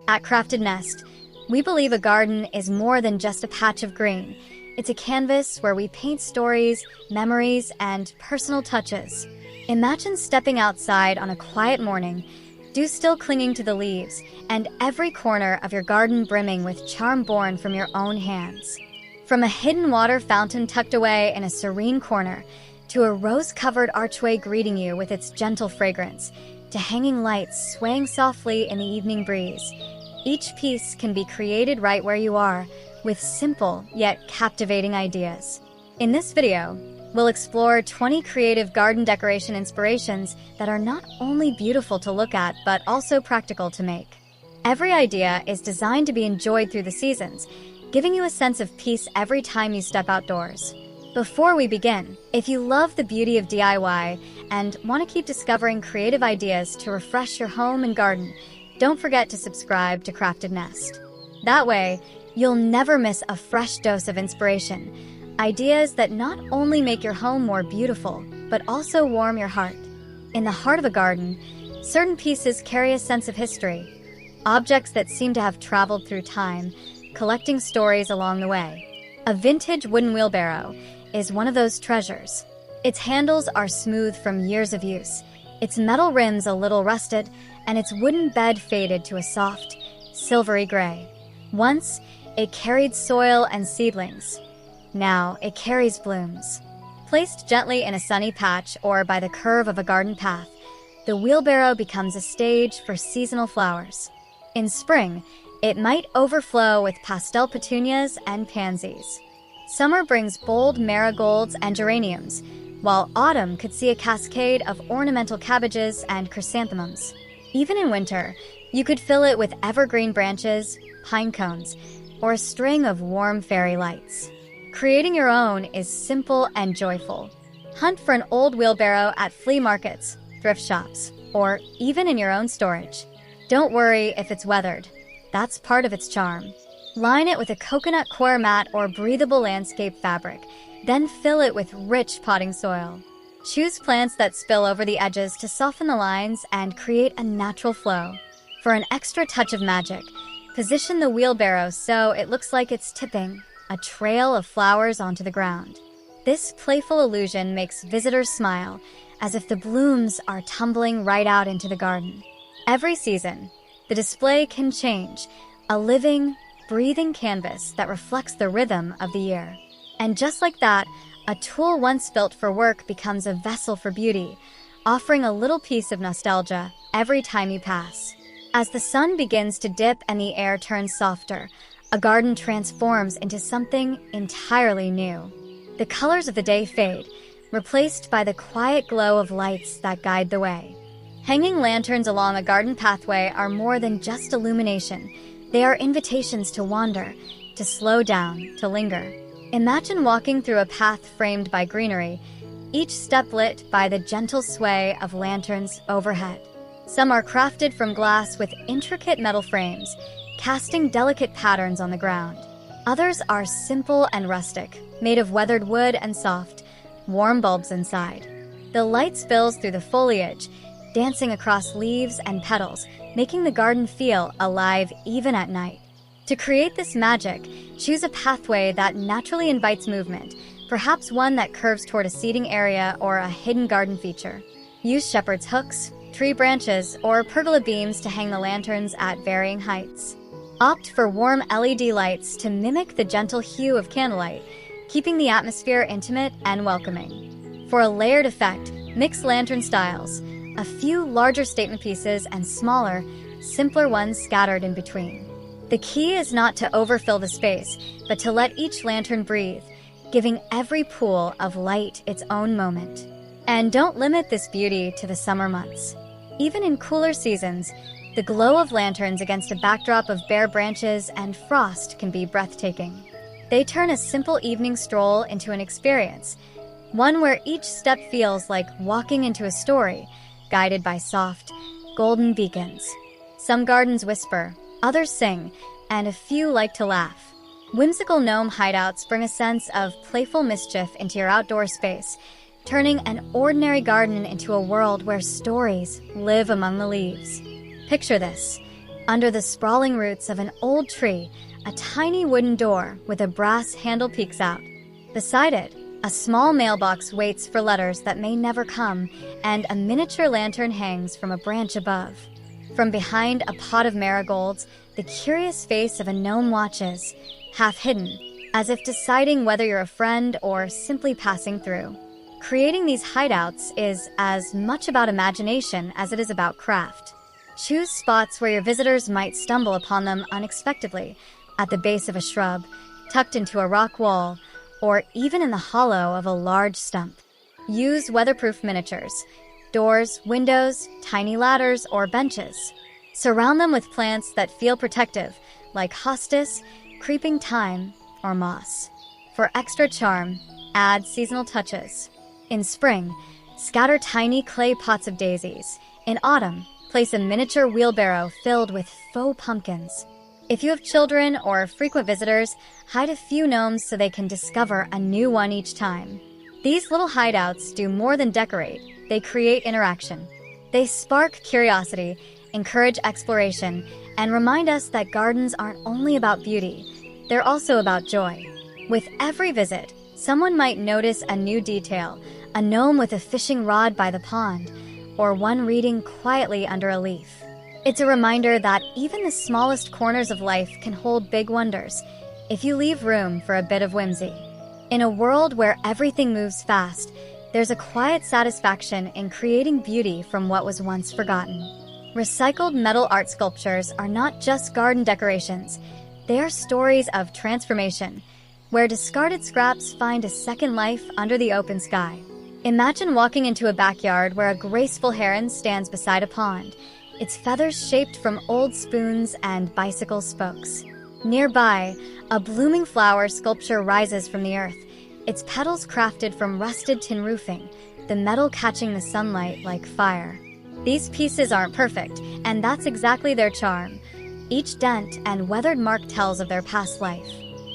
At Crafted Nest, we believe a garden is more than just a patch of green. It's a canvas where we paint stories, memories, and personal touches. Imagine stepping outside on a quiet morning, dew still clinging to the leaves, and every corner of your garden brimming with charm born from your own hands. From a hidden water fountain tucked away in a serene corner, to a rose-covered archway greeting you with its gentle fragrance, to hanging lights swaying softly in the evening breeze, each piece can be created right where you are, with simple yet captivating ideas. In this video, we'll explore 20 creative garden decoration inspirations that are not only beautiful to look at, but also practical to make. Every idea is designed to be enjoyed through the seasons, giving you a sense of peace every time you step outdoors. Before we begin, if you love the beauty of DIY and want to keep discovering creative ideas to refresh your home and garden, don't forget to subscribe to Crafted Nest. That way, you'll never miss a fresh dose of inspiration, ideas that not only make your home more beautiful, but also warm your heart. In the heart of a garden, certain pieces carry a sense of history, objects that seem to have traveled through time, collecting stories along the way. A vintage wooden wheelbarrow is one of those treasures. Its handles are smooth from years of use, its metal rims a little rusted, and its wooden bed faded to a soft, silvery gray. Once, it carried soil and seedlings. Now, it carries blooms. Placed gently in a sunny patch or by the curve of a garden path, the wheelbarrow becomes a stage for seasonal flowers. In spring, it might overflow with pastel petunias and pansies. Summer brings bold marigolds and geraniums, while autumn could see a cascade of ornamental cabbages and chrysanthemums. Even in winter, you could fill it with evergreen branches, pine cones, or a string of warm fairy lights. Creating your own is simple and joyful. Hunt for an old wheelbarrow at flea markets, thrift shops, or even in your own storage. Don't worry if it's weathered. That's part of its charm. Line it with a coconut coir mat or breathable landscape fabric, then fill it with rich potting soil. Choose plants that spill over the edges to soften the lines and create a natural flow. For an extra touch of magic, position the wheelbarrow so it looks like it's tipping a trail of flowers onto the ground. This playful illusion makes visitors smile, as if the blooms are tumbling right out into the garden. Every season, the display can change, a living, breathing canvas that reflects the rhythm of the year. And just like that, a tool once built for work becomes a vessel for beauty, offering a little piece of nostalgia every time you pass. As the sun begins to dip and the air turns softer, a garden transforms into something entirely new. The colors of the day fade, replaced by the quiet glow of lights that guide the way. Hanging lanterns along a garden pathway are more than just illumination. They are invitations to wander, to slow down, to linger. Imagine walking through a path framed by greenery, each step lit by the gentle sway of lanterns overhead. Some are crafted from glass with intricate metal frames, casting delicate patterns on the ground. Others are simple and rustic, made of weathered wood and soft, warm bulbs inside. The light spills through the foliage, dancing across leaves and petals, making the garden feel alive even at night. To create this magic, choose a pathway that naturally invites movement, perhaps one that curves toward a seating area or a hidden garden feature. Use shepherd's hooks, tree branches, or pergola beams to hang the lanterns at varying heights. Opt for warm LED lights to mimic the gentle hue of candlelight, keeping the atmosphere intimate and welcoming. For a layered effect, mix lantern styles, a few larger statement pieces and smaller, simpler ones scattered in between. The key is not to overfill the space, but to let each lantern breathe, giving every pool of light its own moment. And don't limit this beauty to the summer months. Even in cooler seasons, the glow of lanterns against a backdrop of bare branches and frost can be breathtaking. They turn a simple evening stroll into an experience, one where each step feels like walking into a story, guided by soft, golden beacons. Some gardens whisper, others sing, and a few like to laugh. Whimsical gnome hideouts bring a sense of playful mischief into your outdoor space, turning an ordinary garden into a world where stories live among the leaves. Picture this: Under the sprawling roots of an old tree, a tiny wooden door with a brass handle peeks out. Beside it, a small mailbox waits for letters that may never come, and a miniature lantern hangs from a branch above. From behind a pot of marigolds, the curious face of a gnome watches, half hidden, as if deciding whether you're a friend or simply passing through. Creating these hideouts is as much about imagination as it is about craft. Choose spots where your visitors might stumble upon them unexpectedly, at the base of a shrub, tucked into a rock wall, or even in the hollow of a large stump. Use weatherproof miniatures, doors, windows, tiny ladders, or benches. Surround them with plants that feel protective, like hostas, creeping thyme, or moss. For extra charm, add seasonal touches. In spring, scatter tiny clay pots of daisies. In autumn, place a miniature wheelbarrow filled with faux pumpkins. If you have children or frequent visitors, hide a few gnomes so they can discover a new one each time. These little hideouts do more than decorate, they create interaction. They spark curiosity, encourage exploration, and remind us that gardens aren't only about beauty, they're also about joy. With every visit, someone might notice a new detail, a gnome with a fishing rod by the pond, or one reading quietly under a leaf. It's a reminder that even the smallest corners of life can hold big wonders, if you leave room for a bit of whimsy. In a world where everything moves fast, there's a quiet satisfaction in creating beauty from what was once forgotten. Recycled metal art sculptures are not just garden decorations, they are stories of transformation, where discarded scraps find a second life under the open sky. Imagine walking into a backyard where a graceful heron stands beside a pond, its feathers shaped from old spoons and bicycle spokes. Nearby, a blooming flower sculpture rises from the earth, its petals crafted from rusted tin roofing, the metal catching the sunlight like fire. These pieces aren't perfect, and that's exactly their charm. Each dent and weathered mark tells of their past life.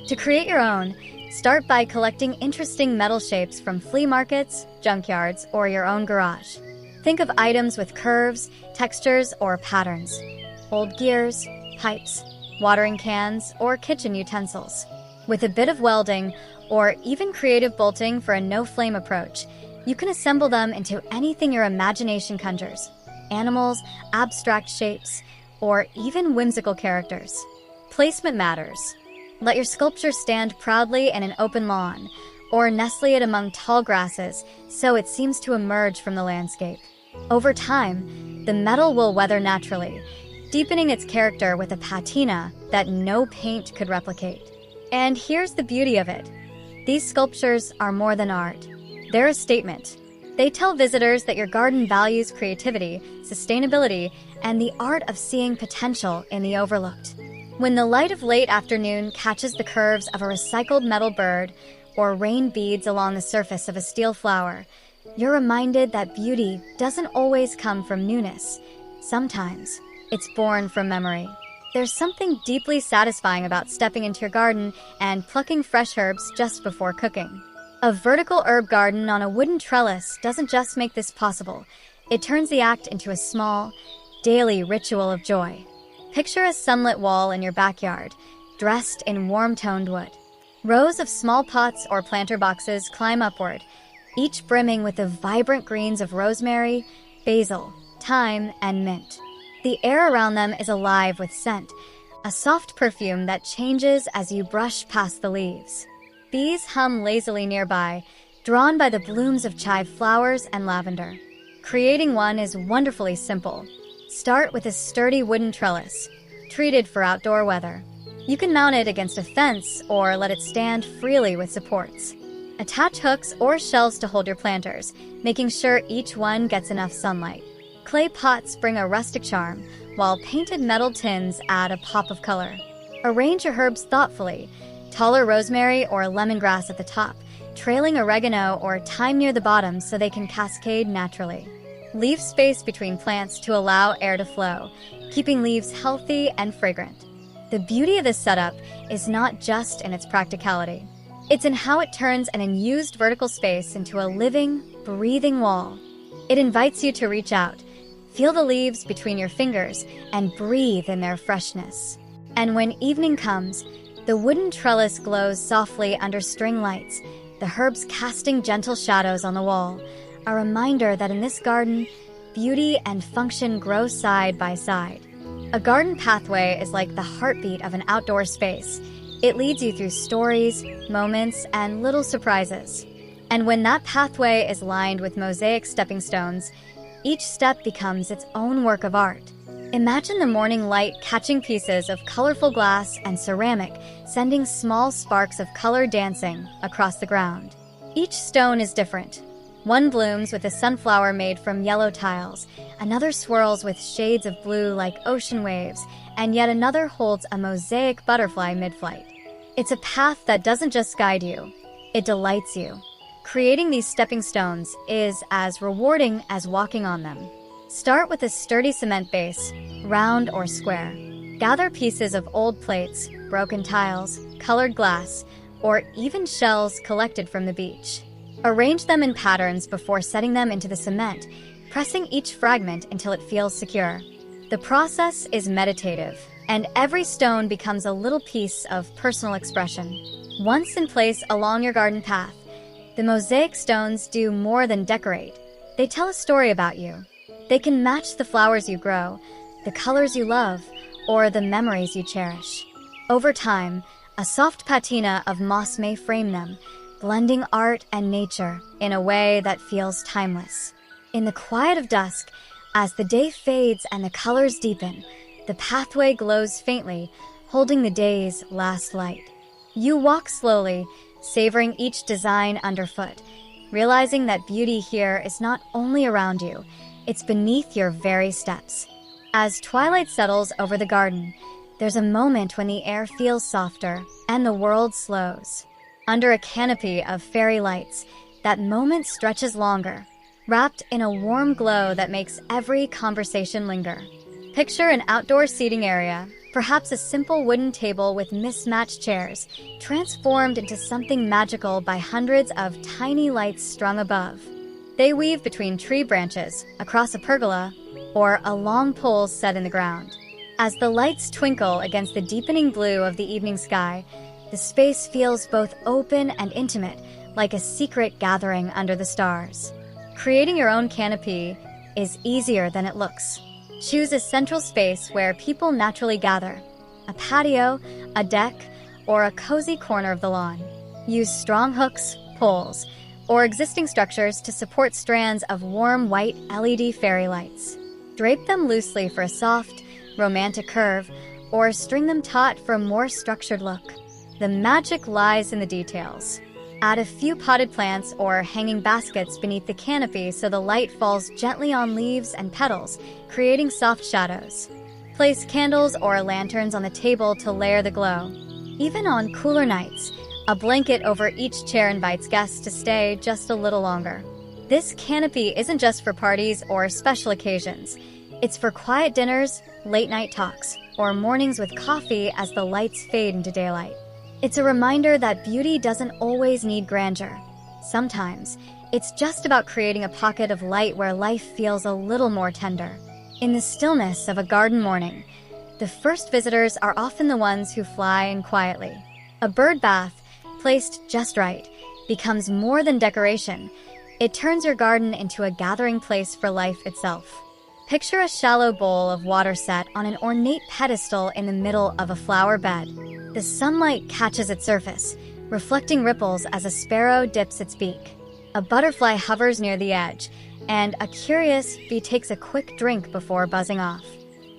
To create your own, start by collecting interesting metal shapes from flea markets, junkyards, or your own garage. Think of items with curves, textures, or patterns. Old gears, pipes, watering cans, or kitchen utensils. With a bit of welding, or even creative bolting for a no-flame approach, you can assemble them into anything your imagination conjures. Animals, abstract shapes, or even whimsical characters. Placement matters. Let your sculpture stand proudly in an open lawn, or nestle it among tall grasses so it seems to emerge from the landscape. Over time, the metal will weather naturally, deepening its character with a patina that no paint could replicate. And here's the beauty of it. These sculptures are more than art. They're a statement. They tell visitors that your garden values creativity, sustainability, and the art of seeing potential in the overlooked. When the light of late afternoon catches the curves of a recycled metal bird or rain beads along the surface of a steel flower, you're reminded that beauty doesn't always come from newness. Sometimes, it's born from memory. There's something deeply satisfying about stepping into your garden and plucking fresh herbs just before cooking. A vertical herb garden on a wooden trellis doesn't just make this possible. It turns the act into a small, daily ritual of joy. Picture a sunlit wall in your backyard, dressed in warm-toned wood. Rows of small pots or planter boxes climb upward, each brimming with the vibrant greens of rosemary, basil, thyme, and mint. The air around them is alive with scent, a soft perfume that changes as you brush past the leaves. Bees hum lazily nearby, drawn by the blooms of chive flowers and lavender. Creating one is wonderfully simple. Start with a sturdy wooden trellis, treated for outdoor weather. You can mount it against a fence or let it stand freely with supports. Attach hooks or shelves to hold your planters, making sure each one gets enough sunlight. Clay pots bring a rustic charm, while painted metal tins add a pop of color. Arrange your herbs thoughtfully, taller rosemary or lemongrass at the top, trailing oregano or thyme near the bottom so they can cascade naturally. Leave space between plants to allow air to flow, keeping leaves healthy and fragrant. The beauty of this setup is not just in its practicality. It's in how it turns an unused vertical space into a living, breathing wall. It invites you to reach out, Feel the leaves between your fingers and breathe in their freshness. And when evening comes, the wooden trellis glows softly under string lights, the herbs casting gentle shadows on the wall, a reminder that in this garden, beauty and function grow side by side. A garden pathway is like the heartbeat of an outdoor space. It leads you through stories, moments, and little surprises. And when that pathway is lined with mosaic stepping stones, each step becomes its own work of art. Imagine the morning light catching pieces of colorful glass and ceramic, sending small sparks of color dancing across the ground. Each stone is different. One blooms with a sunflower made from yellow tiles, another swirls with shades of blue like ocean waves, and yet another holds a mosaic butterfly mid-flight. It's a path that doesn't just guide you, it delights you. Creating these stepping stones is as rewarding as walking on them. Start with a sturdy cement base, round or square. Gather pieces of old plates, broken tiles, colored glass, or even shells collected from the beach. Arrange them in patterns before setting them into the cement, pressing each fragment until it feels secure. The process is meditative, and every stone becomes a little piece of personal expression. Once in place along your garden path, the mosaic stones do more than decorate. They tell a story about you. They can match the flowers you grow, the colors you love, or the memories you cherish. Over time, a soft patina of moss may frame them, blending art and nature in a way that feels timeless. In the quiet of dusk, as the day fades and the colors deepen, the pathway glows faintly, holding the day's last light. You walk slowly, savoring each design underfoot, realizing that beauty here is not only around you, it's beneath your very steps. As twilight settles over the garden, there's a moment when the air feels softer and the world slows. Under a canopy of fairy lights, that moment stretches longer, wrapped in a warm glow that makes every conversation linger. Picture an outdoor seating area, perhaps a simple wooden table with mismatched chairs, transformed into something magical by hundreds of tiny lights strung above. They weave between tree branches, across a pergola, or along poles set in the ground. As the lights twinkle against the deepening blue of the evening sky, the space feels both open and intimate, like a secret gathering under the stars. Creating your own canopy is easier than it looks. Choose a central space where people naturally gather, a patio, a deck, or a cozy corner of the lawn. Use strong hooks, poles, or existing structures to support strands of warm white LED fairy lights. Drape them loosely for a soft, romantic curve, or string them taut for a more structured look. The magic lies in the details. Add a few potted plants or hanging baskets beneath the canopy so the light falls gently on leaves and petals, creating soft shadows. Place candles or lanterns on the table to layer the glow. Even on cooler nights, a blanket over each chair invites guests to stay just a little longer. This canopy isn't just for parties or special occasions. It's for quiet dinners, late-night talks, or mornings with coffee as the lights fade into daylight. It's a reminder that beauty doesn't always need grandeur. Sometimes, it's just about creating a pocket of light where life feels a little more tender. In the stillness of a garden morning, the first visitors are often the ones who fly in quietly. A bird bath, placed just right, becomes more than decoration. It turns your garden into a gathering place for life itself. Picture a shallow bowl of water set on an ornate pedestal in the middle of a flower bed. The sunlight catches its surface, reflecting ripples as a sparrow dips its beak. A butterfly hovers near the edge, and a curious bee takes a quick drink before buzzing off.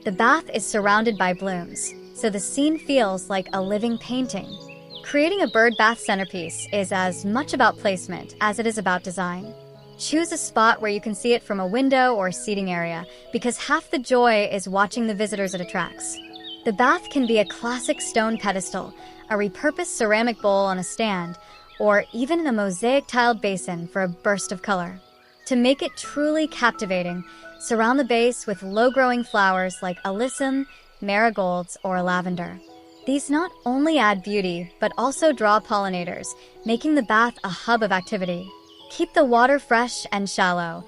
The bath is surrounded by blooms, so the scene feels like a living painting. Creating a bird bath centerpiece is as much about placement as it is about design. Choose a spot where you can see it from a window or seating area, because half the joy is watching the visitors it attracts. The bath can be a classic stone pedestal, a repurposed ceramic bowl on a stand, or even a mosaic-tiled basin for a burst of color. To make it truly captivating, surround the base with low-growing flowers like alyssum, marigolds, or lavender. These not only add beauty, but also draw pollinators, making the bath a hub of activity. Keep the water fresh and shallow.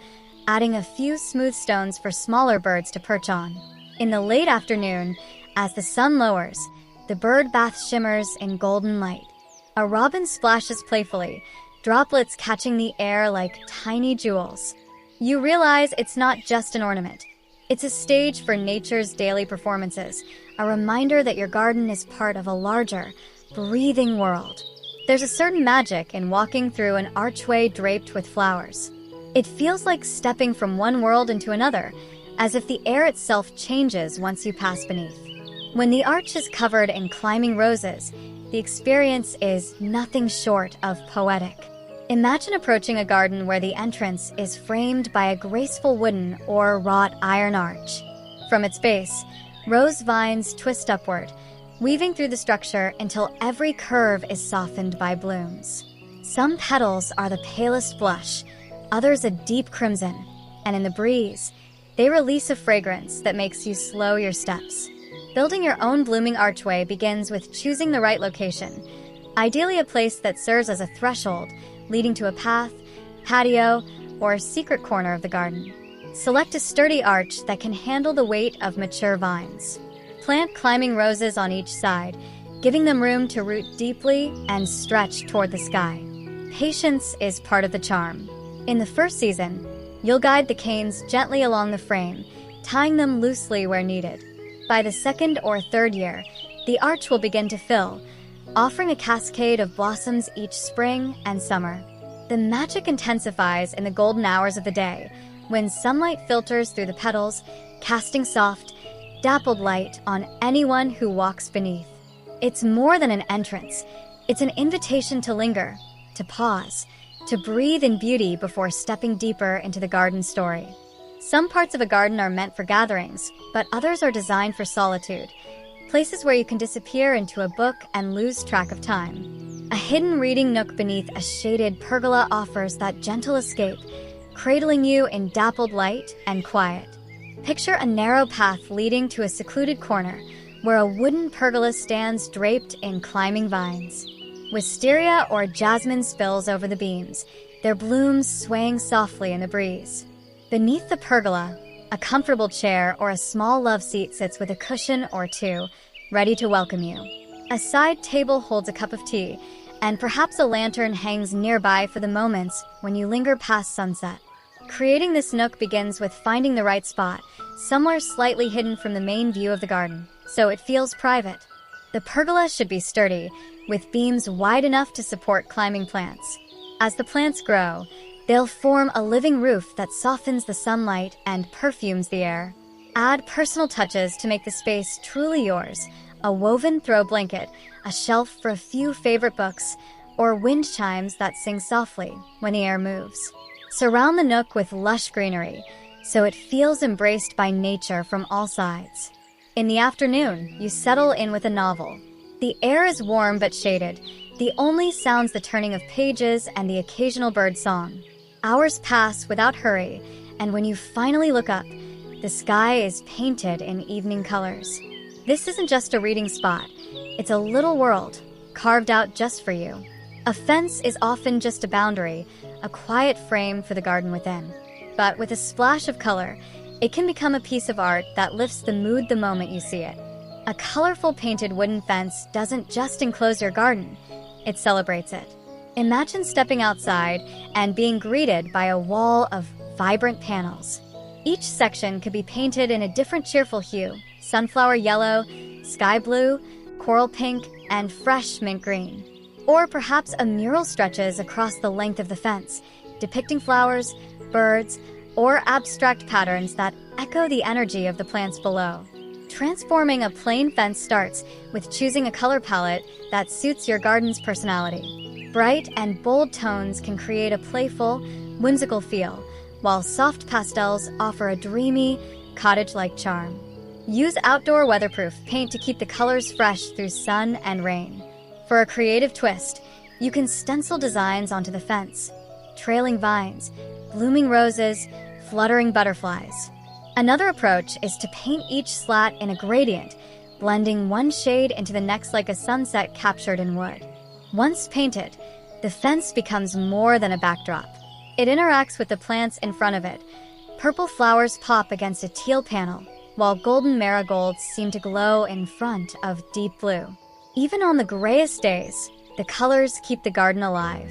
adding a few smooth stones for smaller birds to perch on. In the late afternoon, as the sun lowers, the bird bath shimmers in golden light. A robin splashes playfully, droplets catching the air like tiny jewels. You realize it's not just an ornament. It's a stage for nature's daily performances, a reminder that your garden is part of a larger, breathing world. There's a certain magic in walking through an archway draped with flowers. It feels like stepping from one world into another, as if the air itself changes once you pass beneath. When the arch is covered in climbing roses, the experience is nothing short of poetic. Imagine approaching a garden where the entrance is framed by a graceful wooden or wrought iron arch. From its base, rose vines twist upward, weaving through the structure until every curve is softened by blooms. Some petals are the palest blush, others a deep crimson, and in the breeze, they release a fragrance that makes you slow your steps. Building your own blooming archway begins with choosing the right location, ideally a place that serves as a threshold leading to a path, patio, or secret corner of the garden. Select a sturdy arch that can handle the weight of mature vines. Plant climbing roses on each side, giving them room to root deeply and stretch toward the sky. Patience is part of the charm. In the first season, you'll guide the canes gently along the frame, tying them loosely where needed. By the second or third year, the arch will begin to fill, offering a cascade of blossoms each spring and summer. The magic intensifies in the golden hours of the day, when sunlight filters through the petals, casting soft, dappled light on anyone who walks beneath. It's more than an entrance. It's an invitation to linger, to pause, to breathe in beauty before stepping deeper into the garden story. Some parts of a garden are meant for gatherings, but others are designed for solitude, places where you can disappear into a book and lose track of time. A hidden reading nook beneath a shaded pergola offers that gentle escape, cradling you in dappled light and quiet. Picture a narrow path leading to a secluded corner where a wooden pergola stands draped in climbing vines. Wisteria or jasmine spills over the beams, their blooms swaying softly in the breeze. Beneath the pergola, a comfortable chair or a small love seat sits with a cushion or two, ready to welcome you. A side table holds a cup of tea, and perhaps a lantern hangs nearby for the moments when you linger past sunset. Creating this nook begins with finding the right spot, somewhere slightly hidden from the main view of the garden, so it feels private. The pergola should be sturdy, with beams wide enough to support climbing plants. As the plants grow, they'll form a living roof that softens the sunlight and perfumes the air. Add personal touches to make the space truly yours: a woven throw blanket, a shelf for a few favorite books, or wind chimes that sing softly when the air moves. Surround the nook with lush greenery, so it feels embraced by nature from all sides. In the afternoon, you settle in with a novel. The air is warm but shaded. The only sounds the turning of pages and the occasional bird song. Hours pass without hurry, and when you finally look up, the sky is painted in evening colors. This isn't just a reading spot. It's a little world, carved out just for you. A fence is often just a boundary, a quiet frame for the garden within. But with a splash of color, it can become a piece of art that lifts the mood the moment you see it. A colorful painted wooden fence doesn't just enclose your garden, it celebrates it. Imagine stepping outside and being greeted by a wall of vibrant panels. Each section could be painted in a different cheerful hue: sunflower yellow, sky blue, coral pink, and fresh mint green. Or perhaps a mural stretches across the length of the fence, depicting flowers, birds, or abstract patterns that echo the energy of the plants below. Transforming a plain fence starts with choosing a color palette that suits your garden's personality. Bright and bold tones can create a playful, whimsical feel, while soft pastels offer a dreamy, cottage-like charm. Use outdoor weatherproof paint to keep the colors fresh through sun and rain. For a creative twist, you can stencil designs onto the fence: trailing vines, blooming roses, fluttering butterflies. Another approach is to paint each slat in a gradient, blending one shade into the next like a sunset captured in wood. Once painted, the fence becomes more than a backdrop. It interacts with the plants in front of it, Purple flowers pop against a teal panel, while golden marigolds seem to glow in front of deep blue. Even on the grayest days, the colors keep the garden alive.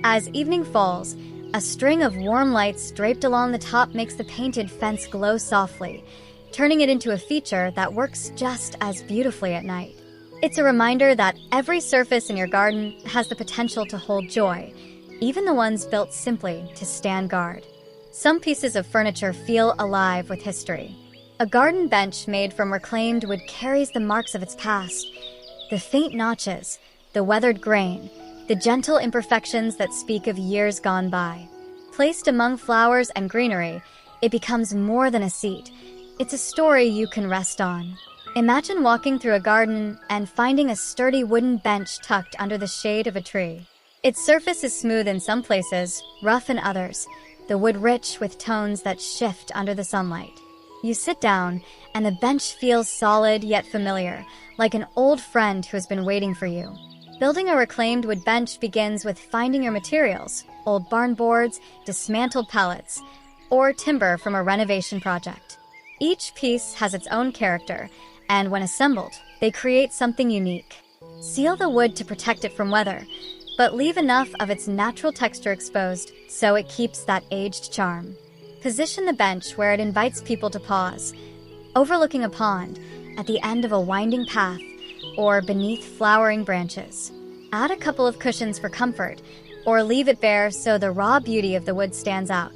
As evening falls, a string of warm lights draped along the top makes the painted fence glow softly, turning it into a feature that works just as beautifully at night. It's a reminder that every surface in your garden has the potential to hold joy, even the ones built simply to stand guard. Some pieces of furniture feel alive with history. A garden bench made from reclaimed wood carries the marks of its past, the faint notches, the weathered grain, the gentle imperfections that speak of years gone by. Placed among flowers and greenery, it becomes more than a seat. It's a story you can rest on. Imagine walking through a garden and finding a sturdy wooden bench tucked under the shade of a tree. Its surface is smooth in some places, rough in others, the wood rich with tones that shift under the sunlight. You sit down, and the bench feels solid yet familiar, like an old friend who has been waiting for you. Building a reclaimed wood bench begins with finding your materials: old barn boards, dismantled pallets, or timber from a renovation project. Each piece has its own character, and when assembled, they create something unique. Seal the wood to protect it from weather, but leave enough of its natural texture exposed so it keeps that aged charm. Position the bench where it invites people to pause, overlooking a pond, at the end of a winding path, or beneath flowering branches. Add a couple of cushions for comfort, or leave it bare so the raw beauty of the wood stands out.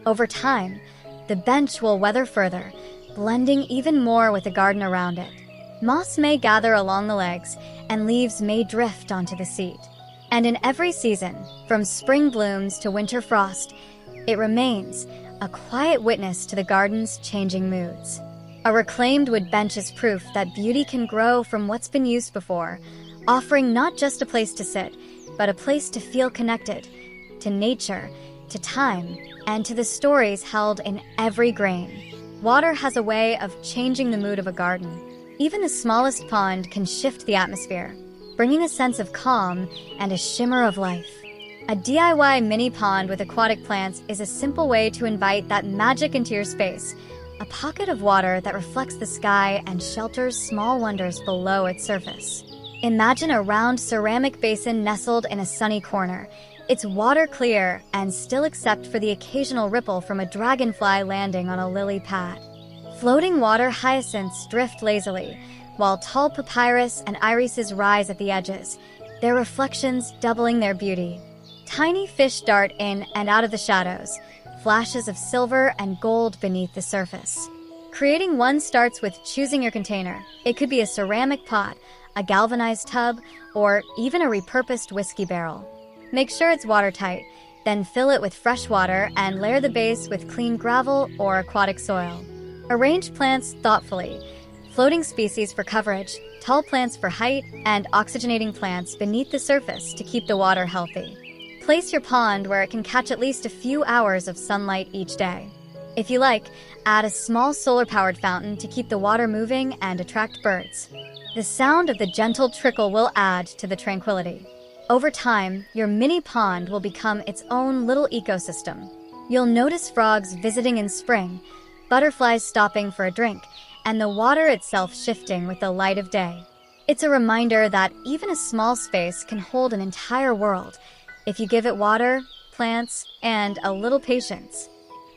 Over time, the bench will weather further, blending even more with the garden around it. Moss may gather along the legs, and leaves may drift onto the seat. And in every season, from spring blooms to winter frost, it remains a quiet witness to the garden's changing moods. A reclaimed wood bench is proof that beauty can grow from what's been used before, offering not just a place to sit, but a place to feel connected to nature, to time, and to the stories held in every grain. Water has a way of changing the mood of a garden. Even the smallest pond can shift the atmosphere, bringing a sense of calm and a shimmer of life. A DIY mini pond with aquatic plants is a simple way to invite that magic into your space, a pocket of water that reflects the sky and shelters small wonders below its surface. Imagine a round ceramic basin nestled in a sunny corner. It's water clear and still except for the occasional ripple from a dragonfly landing on a lily pad. Floating water hyacinths drift lazily, while tall papyrus and irises rise at the edges, their reflections doubling their beauty. Tiny fish dart in and out of the shadows, flashes of silver and gold beneath the surface. Creating one starts with choosing your container. It could be a ceramic pot, a galvanized tub, or even a repurposed whiskey barrel. Make sure it's watertight, then fill it with fresh water and layer the base with clean gravel or aquatic soil. Arrange plants thoughtfully. Floating species for coverage, tall plants for height, and oxygenating plants beneath the surface to keep the water healthy. Place your pond where it can catch at least a few hours of sunlight each day. If you like, add a small solar-powered fountain to keep the water moving and attract birds. The sound of the gentle trickle will add to the tranquility. Over time, your mini pond will become its own little ecosystem. You'll notice frogs visiting in spring, butterflies stopping for a drink, and the water itself shifting with the light of day. It's a reminder that even a small space can hold an entire world if you give it water, plants, and a little patience.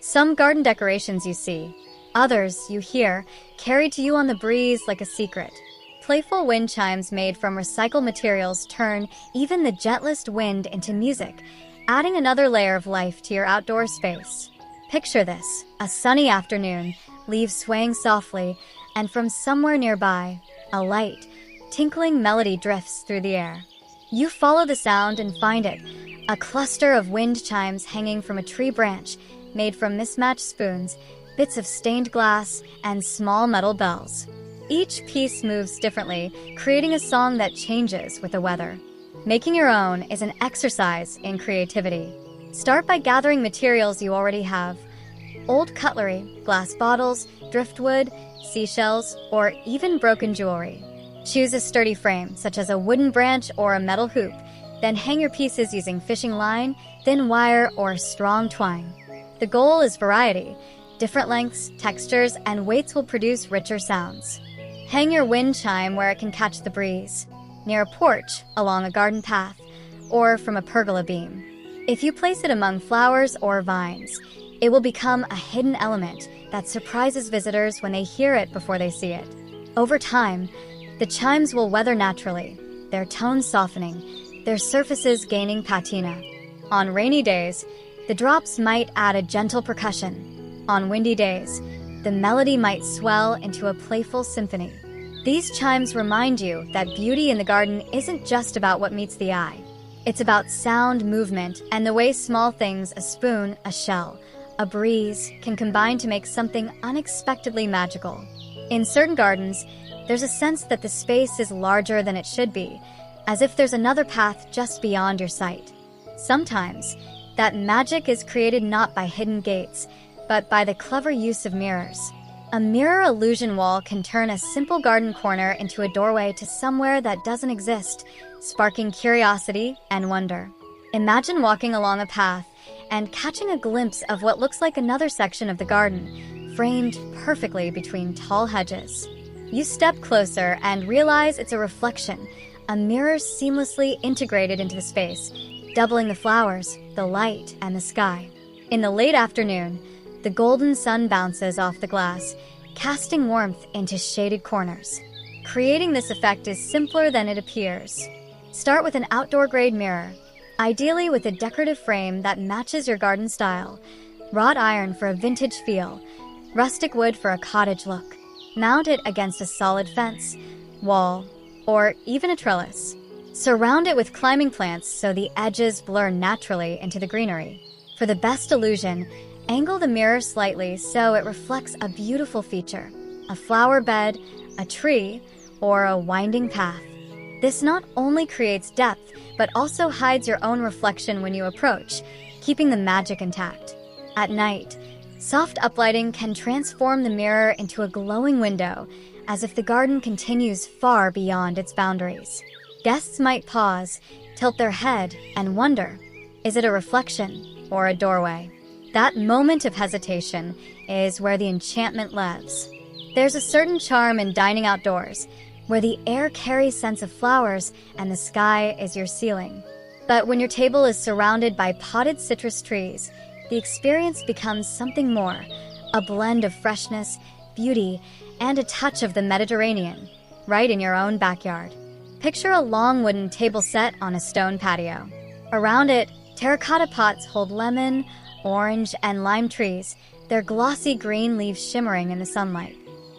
Some garden decorations you see, others you hear, carried to you on the breeze like a secret. Playful wind chimes made from recycled materials turn even the gentlest wind into music, adding another layer of life to your outdoor space. Picture this: a sunny afternoon, leaves swaying softly, and from somewhere nearby, a light, tinkling melody drifts through the air. You follow the sound and find it, a cluster of wind chimes hanging from a tree branch, made from mismatched spoons, bits of stained glass, and small metal bells. Each piece moves differently, creating a song that changes with the weather. Making your own is an exercise in creativity. Start by gathering materials you already have: old cutlery, glass bottles, driftwood, seashells, or even broken jewelry. Choose a sturdy frame, such as a wooden branch or a metal hoop, then hang your pieces using fishing line, thin wire, or strong twine. The goal is variety. Different lengths, textures, and weights will produce richer sounds. Hang your wind chime where it can catch the breeze, near a porch, along a garden path, or from a pergola beam. If you place it among flowers or vines, it will become a hidden element that surprises visitors when they hear it before they see it. Over time, the chimes will weather naturally, their tones softening, their surfaces gaining patina. On rainy days, the drops might add a gentle percussion. On windy days, the melody might swell into a playful symphony. These chimes remind you that beauty in the garden isn't just about what meets the eye. It's about sound, movement, and the way small things, a spoon, a shell, a breeze, can combine to make something unexpectedly magical. In certain gardens, there's a sense that the space is larger than it should be, as if there's another path just beyond your sight. Sometimes, that magic is created not by hidden gates, but by the clever use of mirrors. A mirror illusion wall can turn a simple garden corner into a doorway to somewhere that doesn't exist, sparking curiosity and wonder. Imagine walking along a path and catching a glimpse of what looks like another section of the garden, framed perfectly between tall hedges. You step closer and realize it's a reflection, a mirror seamlessly integrated into the space, doubling the flowers, the light, and the sky. In the late afternoon, the golden sun bounces off the glass, casting warmth into shaded corners. Creating this effect is simpler than it appears. Start with an outdoor-grade mirror, ideally with a decorative frame that matches your garden style, wrought iron for a vintage feel, rustic wood for a cottage look. Mount it against a solid fence, wall, or even a trellis. Surround it with climbing plants so the edges blur naturally into the greenery. For the best illusion, angle the mirror slightly so it reflects a beautiful feature, a flower bed, a tree, or a winding path. This not only creates depth, but also hides your own reflection when you approach, keeping the magic intact. At night, soft uplighting can transform the mirror into a glowing window, as if the garden continues far beyond its boundaries. Guests might pause, tilt their head, and wonder, is it a reflection or a doorway? That moment of hesitation is where the enchantment lives. There's a certain charm in dining outdoors, where the air carries scents of flowers and the sky is your ceiling. But when your table is surrounded by potted citrus trees, the experience becomes something more, a blend of freshness, beauty, and a touch of the Mediterranean, right in your own backyard. Picture a long wooden table set on a stone patio. Around it, terracotta pots hold lemon, orange, and lime trees, their glossy green leaves shimmering in the sunlight.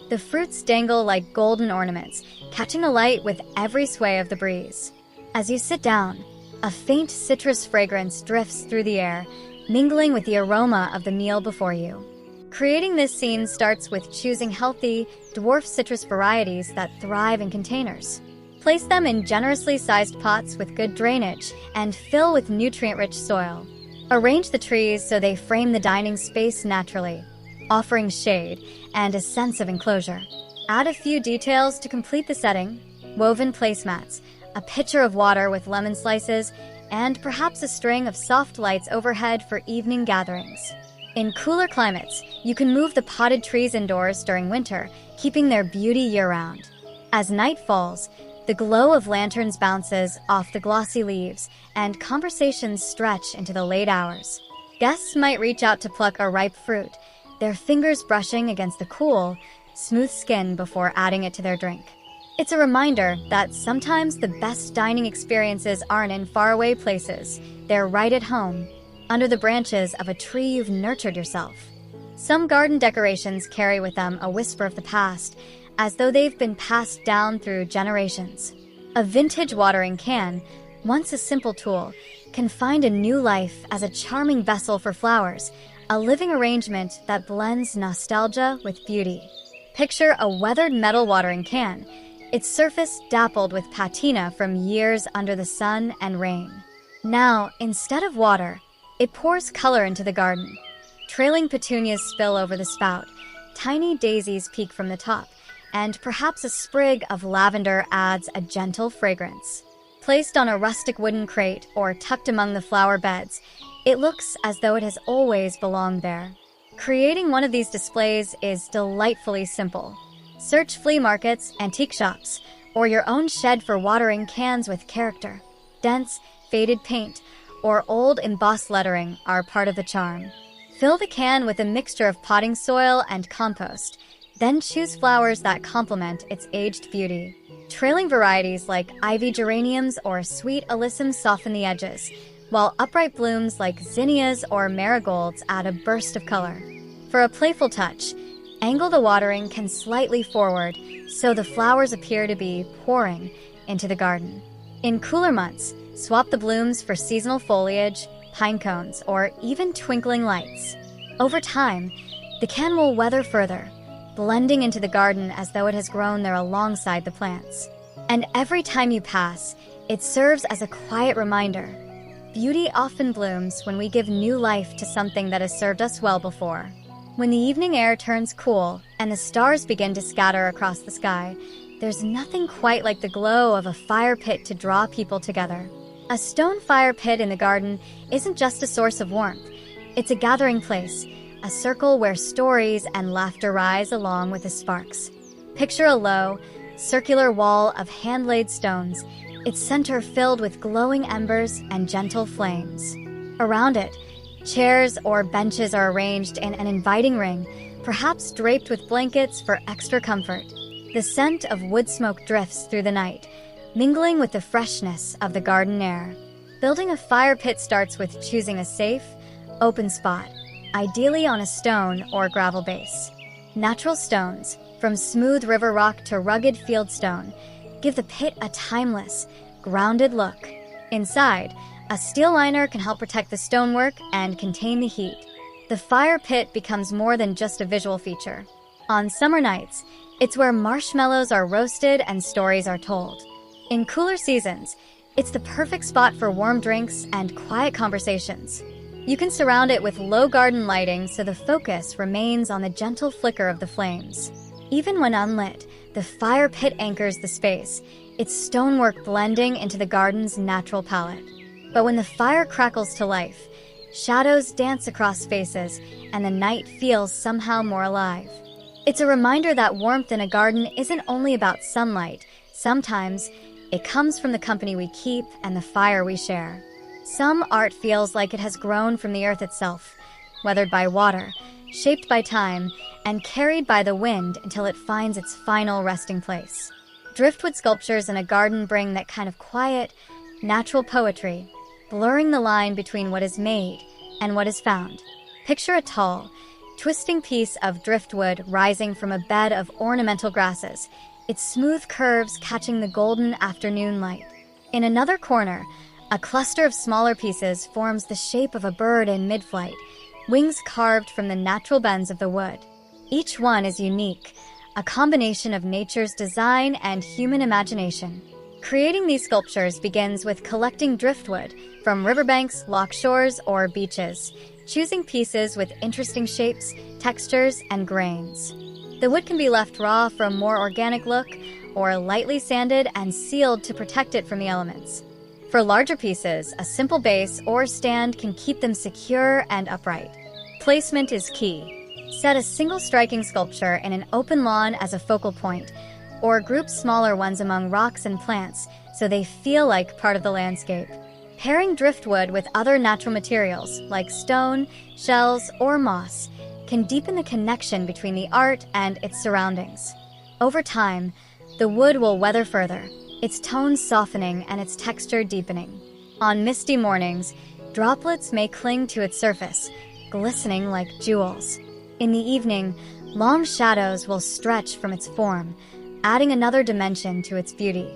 The fruits dangle like golden ornaments, catching the light with every sway of the breeze. As you sit down, a faint citrus fragrance drifts through the air, mingling with the aroma of the meal before you. Creating this scene starts with choosing healthy, dwarf citrus varieties that thrive in containers. Place them in generously sized pots with good drainage and fill with nutrient-rich soil. Arrange the trees so they frame the dining space naturally, offering shade and a sense of enclosure. Add a few details to complete the setting: woven placemats, a pitcher of water with lemon slices, and perhaps a string of soft lights overhead for evening gatherings. In cooler climates, you can move the potted trees indoors during winter, keeping their beauty year-round. As night falls, the glow of lanterns bounces off the glossy leaves, and conversations stretch into the late hours. Guests might reach out to pluck a ripe fruit, their fingers brushing against the cool, smooth skin before adding it to their drink. It's a reminder that sometimes the best dining experiences aren't in faraway places. They're right at home, under the branches of a tree you've nurtured yourself. Some garden decorations carry with them a whisper of the past, as though they've been passed down through generations. A vintage watering can, once a simple tool, can find a new life as a charming vessel for flowers, a living arrangement that blends nostalgia with beauty. Picture a weathered metal watering can, its surface dappled with patina from years under the sun and rain. Now, instead of water, it pours color into the garden. Trailing petunias spill over the spout, tiny daisies peek from the top, and perhaps a sprig of lavender adds a gentle fragrance. Placed on a rustic wooden crate or tucked among the flower beds, it looks as though it has always belonged there. Creating one of these displays is delightfully simple. Search flea markets, antique shops, or your own shed for watering cans with character. Dense, faded paint, or old embossed lettering are part of the charm. Fill the can with a mixture of potting soil and compost, then choose flowers that complement its aged beauty. Trailing varieties like ivy geraniums or sweet alyssum soften the edges, while upright blooms like zinnias or marigolds add a burst of color. For a playful touch, angle the watering can slightly forward so the flowers appear to be pouring into the garden. In cooler months, swap the blooms for seasonal foliage, pine cones, or even twinkling lights. Over time, the can will weather further, blending into the garden as though it has grown there alongside the plants. And every time you pass, it serves as a quiet reminder. Beauty often blooms when we give new life to something that has served us well before. When the evening air turns cool and the stars begin to scatter across the sky, there's nothing quite like the glow of a fire pit to draw people together. A stone fire pit in the garden isn't just a source of warmth. It's a gathering place, a circle where stories and laughter rise along with the sparks. Picture a low, circular wall of hand-laid stones, its center filled with glowing embers and gentle flames. Around it, chairs or benches are arranged in an inviting ring, perhaps draped with blankets for extra comfort. The scent of wood smoke drifts through the night, mingling with the freshness of the garden air. Building a fire pit starts with choosing a safe, open spot, ideally on a stone or gravel base. Natural stones, from smooth river rock to rugged fieldstone, give the pit a timeless, grounded look. Inside, a steel liner can help protect the stonework and contain the heat. The fire pit becomes more than just a visual feature. On summer nights, it's where marshmallows are roasted and stories are told. In cooler seasons, it's the perfect spot for warm drinks and quiet conversations. You can surround it with low garden lighting so the focus remains on the gentle flicker of the flames. Even when unlit, the fire pit anchors the space, its stonework blending into the garden's natural palette. But when the fire crackles to life, shadows dance across faces and the night feels somehow more alive. It's a reminder that warmth in a garden isn't only about sunlight. Sometimes, it comes from the company we keep and the fire we share. Some art feels like it has grown from the earth itself, weathered by water, shaped by time, and carried by the wind until it finds its final resting place. Driftwood sculptures in a garden bring that kind of quiet, natural poetry, blurring the line between what is made and what is found. Picture a tall, twisting piece of driftwood rising from a bed of ornamental grasses, its smooth curves catching the golden afternoon light. In another corner, a cluster of smaller pieces forms the shape of a bird in mid-flight, wings carved from the natural bends of the wood. Each one is unique, a combination of nature's design and human imagination. Creating these sculptures begins with collecting driftwood from riverbanks, loch shores, or beaches, choosing pieces with interesting shapes, textures, and grains. The wood can be left raw for a more organic look, or lightly sanded and sealed to protect it from the elements. For larger pieces, a simple base or stand can keep them secure and upright. Placement is key. Set a single striking sculpture in an open lawn as a focal point, or group smaller ones among rocks and plants so they feel like part of the landscape. Pairing driftwood with other natural materials like stone, shells, or moss can deepen the connection between the art and its surroundings. Over time, the wood will weather further, its tones softening and its texture deepening. On misty mornings, droplets may cling to its surface, glistening like jewels. In the evening, long shadows will stretch from its form, adding another dimension to its beauty.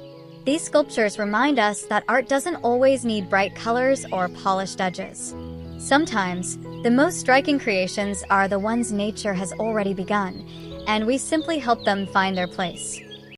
These sculptures remind us that art doesn't always need bright colors or polished edges. Sometimes, the most striking creations are the ones nature has already begun, and we simply help them find their place.